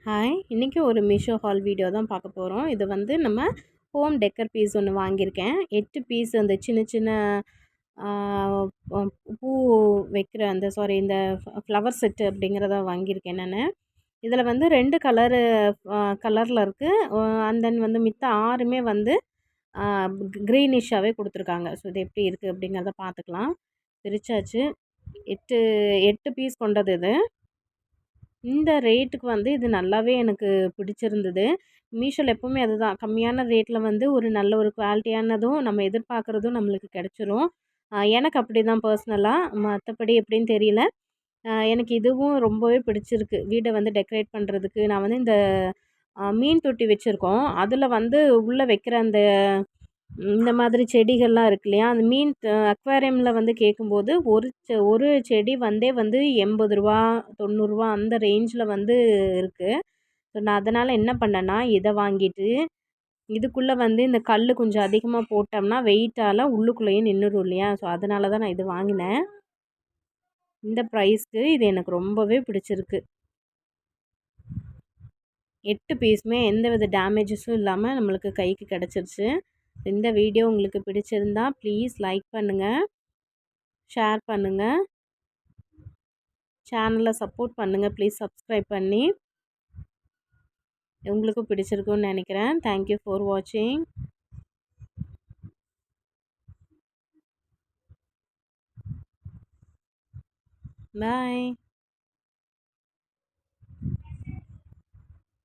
Hi, இன்றைக்கி ஒரு Meesho hall video தான் பார்க்க போகிறோம். இது வந்து நம்ம ஹோம் டெக்கர் பீஸ் ஒன்று வாங்கியிருக்கேன். 8 பீஸ் அந்த சின்ன சின்ன ஆ, பூ வைக்கிற இந்த ஃப்ளவர் செட்டு அப்படிங்கிறத வாங்கியிருக்கேன் நான். இதில் வந்து 2 கலரில் இருக்குது. அண்ட் தென் வந்து மித்த 6மே வந்து க்ரீனிஷாகவே கொடுத்துருக்காங்க. ஸோ இது எப்படி இருக்குது அப்படிங்கிறத பார்த்துக்கலாம். பிரிச்சாச்சு. 8 8 பீஸ் கொண்டது இது. இந்த ரேட்டுக்கு வந்து இது நல்லாவே எனக்கு பிடிச்சிருந்தது. மீஷோல எப்பவுமே அதுதான். கம்மியான ரேட்டில் வந்து ஒரு நல்ல ஒரு குவாலிட்டியானதும், நம்ம எதிர்பார்க்குறதும் நம்மளுக்கு கிடச்சிரும். எனக்கு அப்படி தான் பர்சனலா. மற்றபடி எப்படின்னு தெரியல. எனக்கு இதுவும் ரொம்பவே பிடிச்சிருக்கு. வீட வந்து டெக்கரேட் பண்ணுறதுக்கு. நான் வந்து இந்த மீன் தொட்டி வச்சுருக்கோம். அதில் வந்து உள்ளே வைக்கிற அந்த இந்த மாதிரி செடிகள்லாம் இருக்கு இல்லையா? அந்த மீன் அக்வேரியமில் வந்து கேட்கும்போது ஒரு செடி வந்து ரூ. 80 ரூ. 90 அந்த ரேஞ்சில் வந்து இருக்குது. ஸோ நான் அதனால் என்ன பண்ணேன்னா, இதை வாங்கிட்டு இதுக்குள்ளே வந்து இந்த கல் கொஞ்சம் அதிகமாக போட்டோம்னா வெயிட்டால் உள்ளுக்குள்ளேயே நின்றுடும் இல்லையா? ஸோ அதனால தான் நான் இது வாங்கினேன். இந்த ப்ரைஸ்க்கு இது எனக்கு ரொம்பவே பிடிச்சிருக்கு. 8 பீஸுமே எந்தவித டேமேஜஸும் இல்லாமல் நம்மளுக்கு கைக்கு கிடச்சிருச்சு. இந்த வீடியோ உங்களுக்கு பிடிச்சிருந்தா ப்ளீஸ் லைக் பண்ணுங்கள், ஷேர் பண்ணுங்கள், சேனலை சப்போர்ட் பண்ணுங்கள். ப்ளீஸ் சப்ஸ்கிரைப் பண்ணி. உங்களுக்கும் பிடிச்சிருக்குன்னு நினைக்கிறேன். தேங்க்யூ ஃபார் வாட்சிங். பாய்.